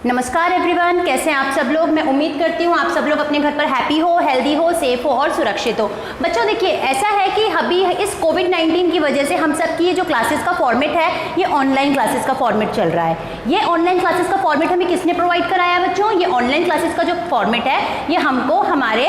नमस्कार एवरीवन, कैसे हैं आप सब लोग। मैं उम्मीद करती हूँ आप सब लोग अपने घर पर हैप्पी हो, हेल्दी हो, सेफ हो और सुरक्षित हो। बच्चों देखिए, ऐसा है कि अभी इस कोविड-19 की वजह से हम सब की ये जो क्लासेस का फॉर्मेट है, ये ऑनलाइन क्लासेस का फॉर्मेट चल रहा है। ये ऑनलाइन क्लासेस का फॉर्मेट हमें किसने प्रोवाइड कराया बच्चों? ये ऑनलाइन क्लासेस का जो फॉर्मेट है ये हमको हमारे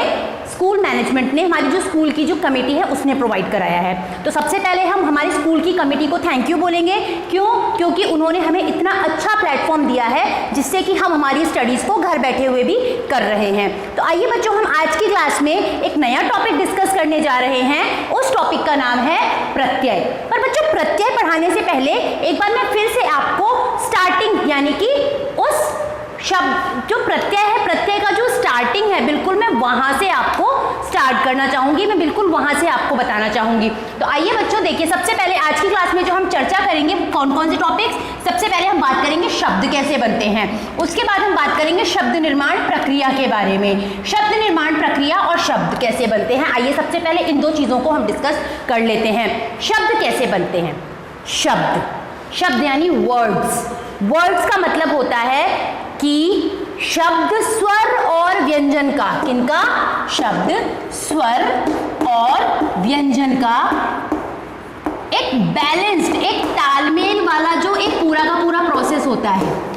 स्कूल मैनेजमेंट ने, हमारी जो स्कूल की जो कमेटी है उसने प्रोवाइड कराया है। तो सबसे पहले हम हमारी स्कूल की कमेटी को थैंक यू बोलेंगे। क्यों? क्योंकि उन्होंने हमें इतना अच्छा प्लेटफॉर्म दिया है जिससे कि हम हमारी स्टडीज़ को घर बैठे हुए भी कर रहे हैं। तो आइए बच्चों, हम आज की क्लास में एक नया टॉपिक डिस्कस करने जा रहे हैं। उस टॉपिक का नाम है प्रत्यय। पर बच्चों, प्रत्यय पढ़ाने से पहले एक बार मैं फिर से आपको स्टार्टिंग यानी कि उस शब्द जो प्रत्यय है, प्रत्यय का जो स्टार्टिंग है, बिल्कुल मैं वहां से आपको स्टार्ट करना चाहूंगी, मैं बिल्कुल वहां से आपको बताना चाहूंगी। तो आइए बच्चों देखिए, सबसे पहले आज की क्लास में जो हम चर्चा करेंगे कौन कौन से टॉपिक्स। सबसे पहले हम बात करेंगे शब्द कैसे बनते हैं, उसके बाद हम बात करेंगे शब्द निर्माण प्रक्रिया के बारे में। शब्द निर्माण प्रक्रिया और शब्द कैसे बनते हैं, आइए सबसे पहले इन दो चीजों को हम डिस्कस कर लेते हैं। शब्द कैसे बनते हैं? शब्द यानी वर्ड्स। वर्ड्स का मतलब होता है कि शब्द स्वर और व्यंजन का, किनका? शब्द स्वर और व्यंजन का एक बैलेंस्ड, एक तालमेल वाला जो एक पूरा का पूरा प्रोसेस होता है।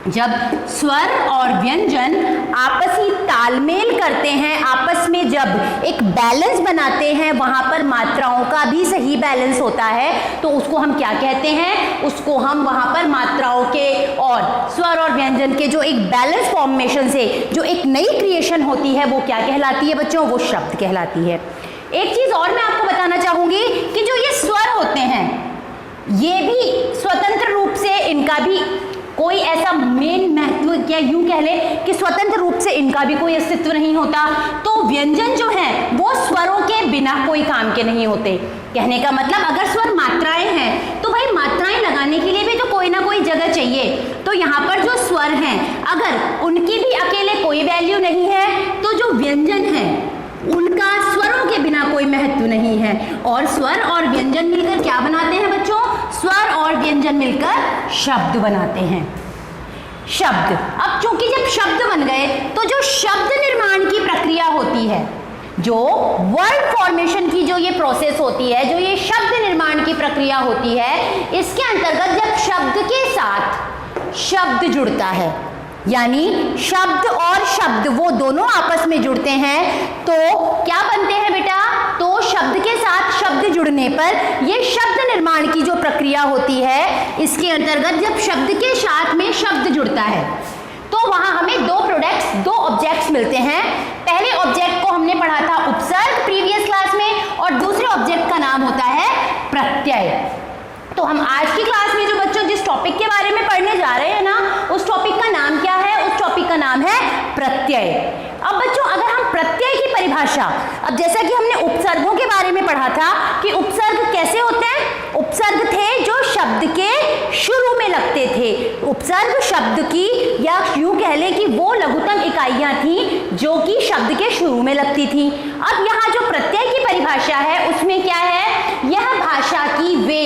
जब स्वर और व्यंजन आपसी तालमेल करते हैं, आपस में जब एक बैलेंस बनाते हैं, वहां पर मात्राओं का भी सही बैलेंस होता है, तो उसको हम क्या कहते हैं? उसको हम वहां पर मात्राओं के और स्वर और व्यंजन के जो एक बैलेंस फॉर्मेशन से जो एक नई क्रिएशन होती है, वो क्या कहलाती है बच्चों? वो शब्द कहलाती है। एक चीज और मैं आपको बताना चाहूंगी कि जो ये स्वर होते हैं, ये भी स्वतंत्र रूप से इनका भी कोई ऐसा मेन महत्व, क्या यूं कह ले कि स्वतंत्र रूप से इनका भी कोई अस्तित्व नहीं होता। तो व्यंजन जो हैं वो स्वरों के बिना कोई काम के नहीं होते। कहने का मतलब, अगर स्वर मात्राएं हैं तो भाई मात्राएं लगाने के लिए भी तो कोई ना कोई जगह चाहिए। तो यहाँ पर जो स्वर हैं, अगर उनकी भी अकेले कोई वैल्यू नहीं है, तो जो व्यंजन है उनका स्वरों के बिना कोई महत्व नहीं है। और स्वर और व्यंजन मिलकर क्या बनाते हैं बच्चों? स्वर और व्यंजन मिलकर शब्द बनाते हैं। शब्द, अब चूंकि जब शब्द बन गए तो जो शब्द निर्माण की प्रक्रिया होती है, जो वर्ड फॉर्मेशन की जो ये प्रोसेस होती है, जो ये शब्द निर्माण की प्रक्रिया होती है, इसके अंतर्गत जब शब्द के साथ शब्द जुड़ता है, यानी शब्द और शब्द वो दोनों आपस में जुड़ते हैं, तो क्या बनते हैं बेटा? तो शब्द के साथ शब्द जुड़ने पर ये शब्द निर्माण की जो प्रक्रिया होती है, इसके अंतर्गत जब शब्द के साथ में शब्द जुड़ता है तो वहां हमें दो प्रोडक्ट्स, दो ऑब्जेक्ट्स मिलते हैं। पहले ऑब्जेक्ट को हमने पढ़ा था उपसर्ग प्रीवियस क्लास में, और दूसरे ऑब्जेक्ट का नाम होता है प्रत्यय। तो हम आज की क्लास में जो बच्चों जिस टॉपिक के बारे में पढ़ने जा रहे हैं ना, उस टॉपिक का नाम क्या है? उस टॉपिक का नाम है प्रत्यय। अब बच्चों, अगर हम प्रत्यय की परिभाषा, अब जैसा कि हमने उपसर्गों के बारे में पढ़ा था कि उपसर्ग कैसे होते हैं? उपसर्ग थे जो शब्द के शुरू में लगते थे। उपसर्ग शब्द की, या यूं कह लें कि वो लघुतम इकाइयां थी जो कि शब्द के शुरू में लगती थी। अब यहाँ जो प्रत्यय की परिभाषा है उसमें क्या है? यह भाषा की वे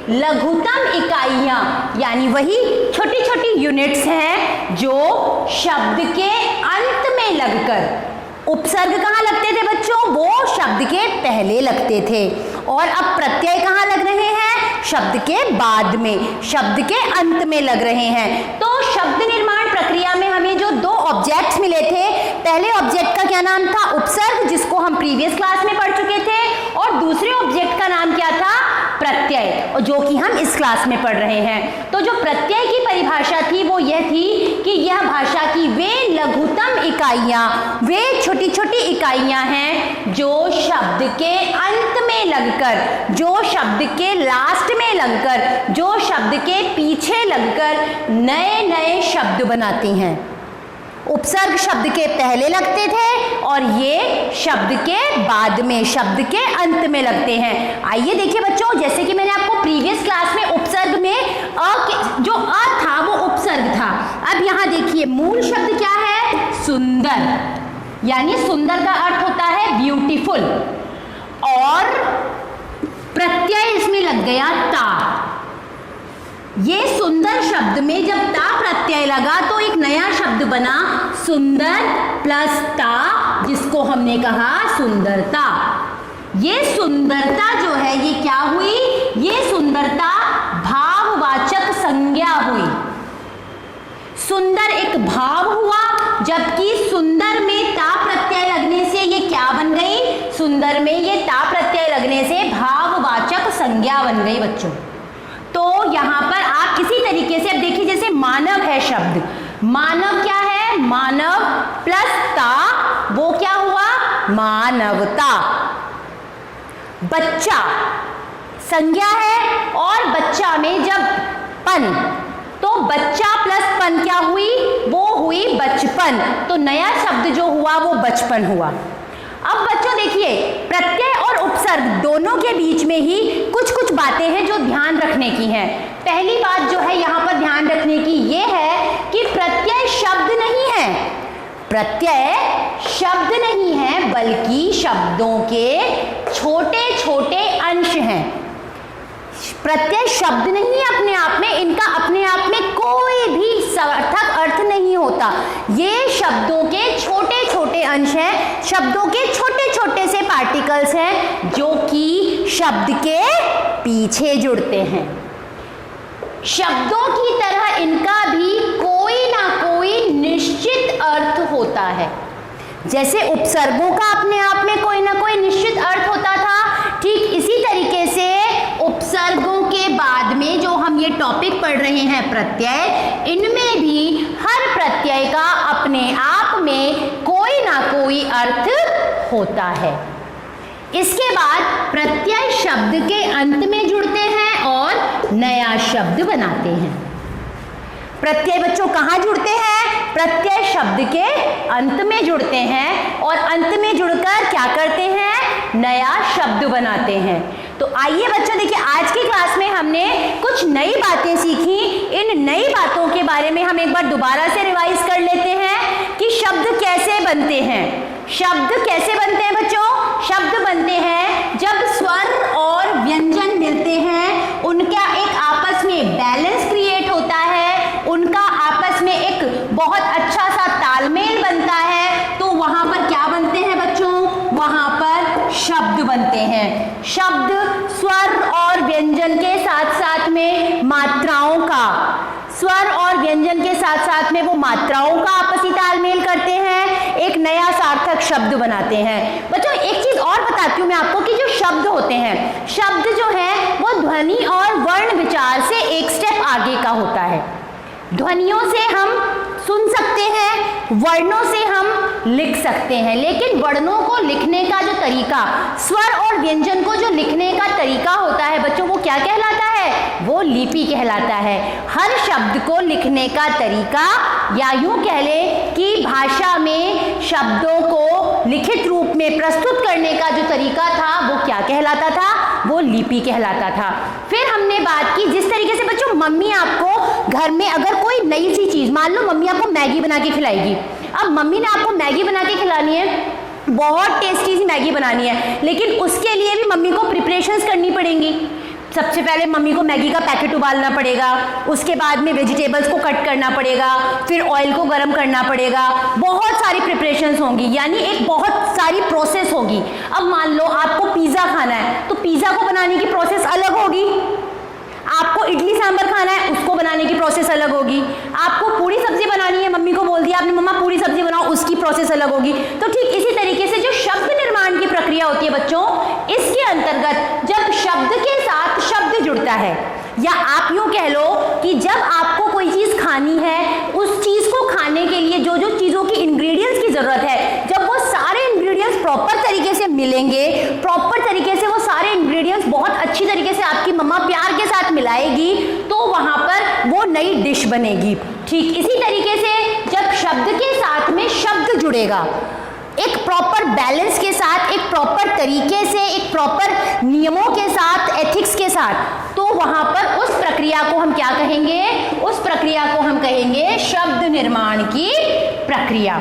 लघुतम इकाइयां, यानी वही छोटी छोटी यूनिट्स हैं जो शब्द के अंत में लगकर, उपसर्ग कहाँ लगते थे बच्चों? वो शब्द के पहले लगते थे। और अब प्रत्यय कहाँ लग रहे हैं? शब्द के बाद में, शब्द के अंत में लग रहे हैं। तो शब्द निर्माण प्रक्रिया में हमें जो दो ऑब्जेक्ट्स मिले थे, पहले ऑब्जेक्ट का क्या नाम था? उपसर्ग, जिसको हम प्रीवियस क्लास में पढ़ चुके थे, और दूसरे ऑब्जेक्ट का नाम क्या था? प्रत्यय, जो कि हम इस क्लास में पढ़ रहे हैं। तो जो प्रत्यय की परिभाषा थी वो यह थी कि यह भाषा की वे लघुतम इकाइयां, वे छोटी छोटी इकाइयां हैं जो शब्द के अंत में लगकर, जो शब्द के लास्ट में लगकर, जो शब्द के पीछे लगकर नए नए शब्द बनाती हैं। उपसर्ग शब्द के पहले लगते थे और ये शब्द के बाद में, शब्द के अंत में लगते हैं। आइए देखिए बच्चों, जैसे कि मैंने आपको प्रीवियस क्लास में उपसर्ग में जो अ था वो उपसर्ग था। अब यहाँ देखिए, मूल शब्द क्या है? सुंदर, यानी सुंदर का अर्थ होता है ब्यूटीफुल, और प्रत्यय इसमें लग गया ता। ये सुंदर शब्द में जब ता प्रत्यय प्रत्यय लगा तो एक नया शब्द बना सुंदर प्लस ता, जिसको हमने कहा सुंदरता। ये सुंदरता जो है ये क्या हुई, ये सुंदरता भाववाचक संज्ञा हुई। सुंदर एक भाव हुआ, जबकि सुंदर में ता प्रत्यय लगने से ये क्या बन गई, सुंदर में ये ता प्रत्यय लगने से भाववाचक संज्ञा बन गई बच्चों। तो यहाँ पर आप किसी तरीके से अब देखिए, जैसे मानव है शब्द, मानव क्या है, मानव प्लस ता वो क्या हुआ, मानवता। बच्चा संज्ञा है और बच्चा में जब पन, तो बच्चा प्लस पन क्या हुई, वो हुई बचपन। तो नया शब्द जो हुआ वो बचपन हुआ। अब बच्चों देखिए, प्रत्यय और उपसर्ग दोनों के बीच में ही कुछ कुछ बातें हैं जो ध्यान रखने की हैं। पहली बात जो है यहाँ पर ध्यान रखने की ये है कि प्रत्यय शब्द नहीं है, प्रत्यय शब्द नहीं है, बल्कि शब्दों के छोटे छोटे अंश हैं। प्रत्यय शब्द नहीं है अपने आप में, इनका अपने आप में कोई भी सार्थक अर्थ नहीं होता। ये शब्दों के छोटे छोटे अंश हैं, शब्दों के छोटे छोटे से पार्टिकल्स हैं जो कि शब्द के पीछे जुड़ते हैं। शब्दों की तरह इनका भी कोई ना कोई निश्चित अर्थ होता है। जैसे उपसर्गों का अपने आप में कोई ना कोई निश्चित अर्थ होता था, ठीक इसी तरीके से उपसर्गों के बाद में जो हम ये टॉपिक पढ़ रहे हैं प्रत्यय, इनमें भी हर प्रत्यय का अपने आप में कोई ना कोई अर्थ होता है। इसके बाद प्रत्यय शब्द के अंत में जुड़ते हैं और नया शब्द बनाते हैं। प्रत्यय बच्चों कहाँ जुड़ते हैं, प्रत्यय शब्द के अंत में जुड़ते हैं और अंत में जुड़कर क्या करते हैं, नया शब्द बनाते हैं। तो आइए बच्चों देखिए, आज की क्लास में हमने कुछ नई बातें सीखी। इन नई बातों के बारे में हम एक बार दोबारा से रिवाइज कर लेते हैं कि शब्द कैसे बनते हैं। शब्द कैसे बनते हैं बच्चों, शब्द बनते हैं जब स्वर और व्यंजन मिलते हैं, उनका एक आपस में बैलेंस क्रिएट होता है, उनका आपस में एक बहुत अच्छा सा तालमेल बनता है, तो वहां पर क्या बनते हैं बच्चों, वहां पर शब्द बनते हैं। शब्द स्वर और व्यंजन के साथ साथ में मात्राओं का, स्वर और व्यंजन के साथ साथ में वो मात्राओं का आपसी तालमेल करते हैं, एक नया सार्थक शब्द बनाते हैं। बच्चों एक चीज और बताती हूँ मैं आपको कि जो शब्द होते हैं, शब्द जो है वो ध्वनि और वर्ण विचार से एक स्टेप आगे का होता है। ध्वनियों से हम सुन सकते हैं, वर्णों से हम लिख सकते हैं, लेकिन वर्णों को लिखने का जो तरीका, स्वर और व्यंजन को जो लिखने का तरीका होता है बच्चों, वो क्या कहलाता है, वो लिपि कहलाता है। हर शब्द को लिखने का तरीका, या यूं कह लें कि भाषा में शब्दों को लिखित रूप में प्रस्तुत करने का जो तरीका था वो क्या कहलाता था, वो लिपि कहलाता था। फिर हमने बात की जिस तरीके से बच्चों मम्मी आपको घर में अगर कोई नई सी चीज, मान लो मम्मी आपको मैगी बना के खिलाएगी, अब मम्मी ने आपको मैगी बना के खिलानी है, बहुत टेस्टी सी मैगी बनानी है, लेकिन उसके लिए भी मम्मी को प्रिपरेशंस करनी पड़ेंगी। सबसे पहले मम्मी को मैगी का पैकेट उबालना पड़ेगा, उसके बाद में वेजिटेबल्स को कट करना पड़ेगा, फिर ऑयल को गर्म करना पड़ेगा, बहुत सारी प्रिपरेशंस होंगी, यानी एक बहुत सारी प्रोसेस होगी। अब मान लो आपको पिज़्ज़ा खाना है, तो पिज़्ज़ा को बनाने की प्रोसेस अलग होगी। आपको इडली सांभर खाना है, उसको बनाने की प्रोसेस अलग होगी। आपको पूरी सब्जी बनानी है, मम्मी को बोल दिया आपने मम्मा पूरी सब्जी बनाओ, उसकी प्रोसेस अलग होगी। तो ठीक इसी तरीके से जो शब्द निर्माण की प्रक्रिया होती है बच्चों, इसके अंतर्गत जब शब्द के साथ शब्द जुड़ता है, या आप यूं कह लो कि जब आपको कोई चीज खानी है, उस चीज को खाने के लिए जो जो चीजों की इंग्रेडिएंट्स की जरूरत है, जब वो सारे इंग्रेडिएंट्स प्रॉपर तरीके से मिलेंगे, प्रॉपर तरीके से वो सारे इंग्रेडिएंट्स बहुत अच्छी तरीके से आपकी मम्मा प्यार के साथ मिलाएगी, तो वहां पर वो नई डिश बनेगी। ठीक इसी तरीके से जब शब्द के साथ में शब्द जुड़ेगा, एक प्रॉपर बैलेंस के साथ, एक प्रॉपर तरीके से, एक प्रॉपर नियमों के साथ, एथिक्स के साथ, तो वहां पर उस प्रक्रिया को हम क्या कहेंगे, उस प्रक्रिया को हम कहेंगे शब्द निर्माण की प्रक्रिया।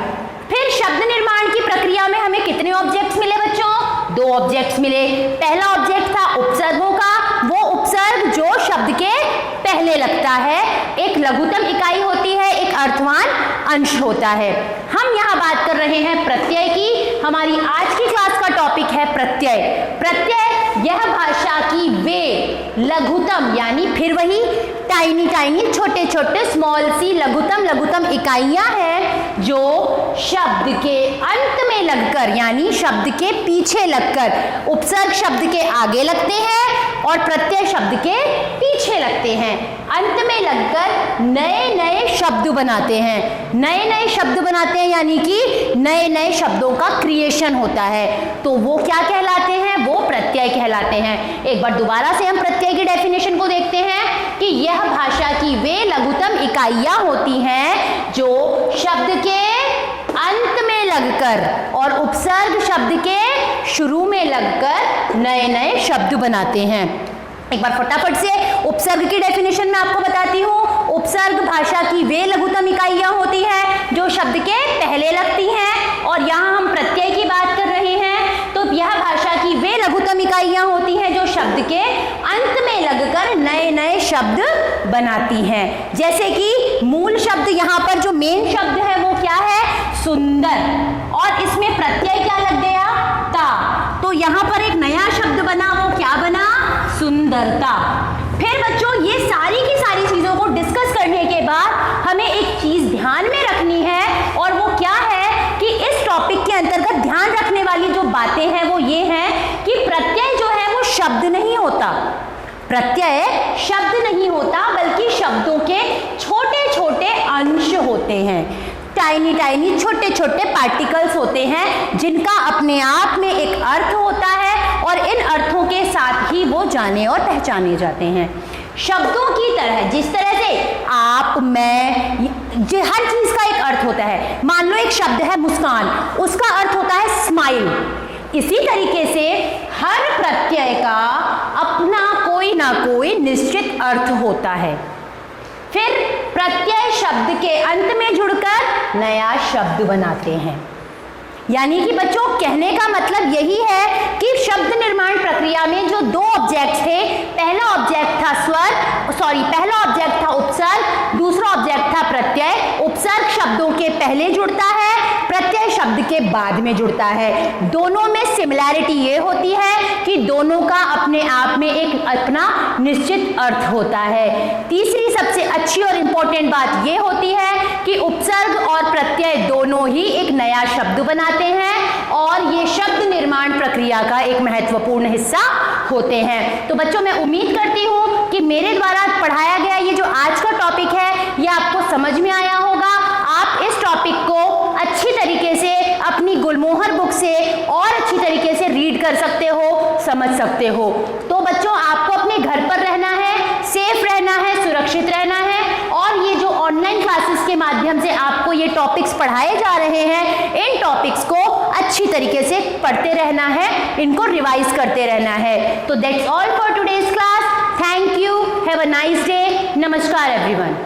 फिर शब्द निर्माण की प्रक्रिया में हमें कितने ऑब्जेक्ट्स मिले बच्चों, 2 ऑब्जेक्ट्स मिले। पहला ऑब्जेक्ट था उपसर्गों का, वो उपसर्ग जो शब्द के पहले लगता है। एक लघुतम इकाई होती है, एक अंश होता है। हम यहाँ बात कर रहे हैं प्रत्यय की। हमारी आज की क्लास का टॉपिक है प्रत्यय। प्रत्यय यह भाषा की वे लघुतम यानी फिर वही टाइनी टाइनी छोटे छोटे स्मॉल सी लघुतम इकाइयां हैं जो शब्द के अंत में लगकर यानी शब्द के पीछे लगकर उपसर्ग शब्द के आगे लगते हैं और प्रत्यय शब्द के पीछे लगते हैं। अंत में लगकर नए नए शब्द बनाते हैं। नए नए शब्द बनाते हैं यानी कि नए नए शब्दों का क्रिएशन होता है। तो वो क्या कहलाते हैं? वो प्रत्यय कहलाते हैं। एक बार दोबारा से हम प्रत्यय की डेफिनेशन को देखते हैं कि यह भाषा की वे लघुतम इकाइयां होती हैं जो शब्द के अंत में लगकर और उपसर्ग शब्द के शुरू में लगकर नए नए शब्द बनाते हैं। एक बार फटाफट से उपसर्ग की डेफिनेशन मैं आपको बताती हूँ। उपसर्ग भाषा की वे लघुतम इकाइयां होती हैं जो शब्द के पहले लगती हैं और यहाँ हम प्रत्यय की बात कर रहे हैं। तो यह भाषा की वे लघुतम इकाइयां होती हैं जो शब्द के अंत में लगकर नए नए शब्द बनाती हैं। जैसे कि मूल शब्द यहाँ पर जो मेन शब्द है वो क्या है? सुंदर, और इसमें प्रत्यय क्या लग गया? ता। तो यहाँ पर एक नया शब्द बना, वो क्या बना? सुंदरता। फिर बच्चों ये सारी की सारी चीजों को डिस्कस करने के बाद हमें एक चीज ध्यान में रखनी है और वो क्या है कि इस टॉपिक के अंतर्गत ध्यान रखने वाली जो बातें हैं वो ये हैं कि प्रत्यय जो है वो शब्द नहीं होता। प्रत्यय शब्द नहीं होता बल्कि शब्दों के छोटे छोटे अंश होते हैं। टाइनी टाइनी छोटे छोटे पार्टिकल्स होते हैं जिनका अपने आप में एक अर्थ होता है और इन अर्थों के साथ ही वो जाने और पहचाने जाते हैं। शब्दों की तरह जिस तरह से आप, मैं, हर चीज का एक अर्थ होता है। मान लो एक शब्द है मुस्कान, उसका अर्थ होता है स्माइल। इसी तरीके से हर प्रत्यय का अपना कोई ना कोई निश्चित अर्थ होता है। फिर प्रत्यय शब्द के अंत में जुड़कर नया शब्द बनाते हैं। यानी कि बच्चों कहने का मतलब यही है कि शब्द निर्माण प्रक्रिया में जो दो ऑब्जेक्ट थे, पहला ऑब्जेक्ट था पहला ऑब्जेक्ट था उपसर्ग, दूसरा ऑब्जेक्ट था प्रत्यय। उपसर्ग शब्दों के पहले जुड़ता है, प्रत्यय शब्द के बाद में जुड़ता है। दोनों में सिमिलैरिटी ये होती है कि दोनों का अपने आप में एक अपना निश्चित अर्थ होता है। तीसरी सबसे अच्छी और इंपॉर्टेंट बात ये होती है कि उपसर्ग और प्रत्यय दोनों ही एक नया शब्द बनाते हैं और ये शब्द निर्माण प्रक्रिया का एक महत्वपूर्ण हिस्सा होते हैं। तो बच्चों मैं उम्मीद करती हूँ कि मेरे द्वारा पढ़ाया गया ये जो आज का टॉपिक है ये आपको समझ में आया होगा। आप इस टॉपिक को अच्छी तरीके से अपनी गुलमोहर बुक से और अच्छी तरीके से रीड कर सकते हो, समझ सकते हो। तो बच्चों आपको अपने घर पर रहना है, सेफ रहना है, सुरक्षित रहना है और ये जो ऑनलाइन क्लासेस के माध्यम से आपको ये टॉपिक्स पढ़ाए जा रहे हैं, इन टॉपिक्स को अच्छी तरीके से पढ़ते रहना है, इनको रिवाइज करते रहना है। तो that's all for today's class. Thank you, have a nice day. नमस्कार एवरीवन।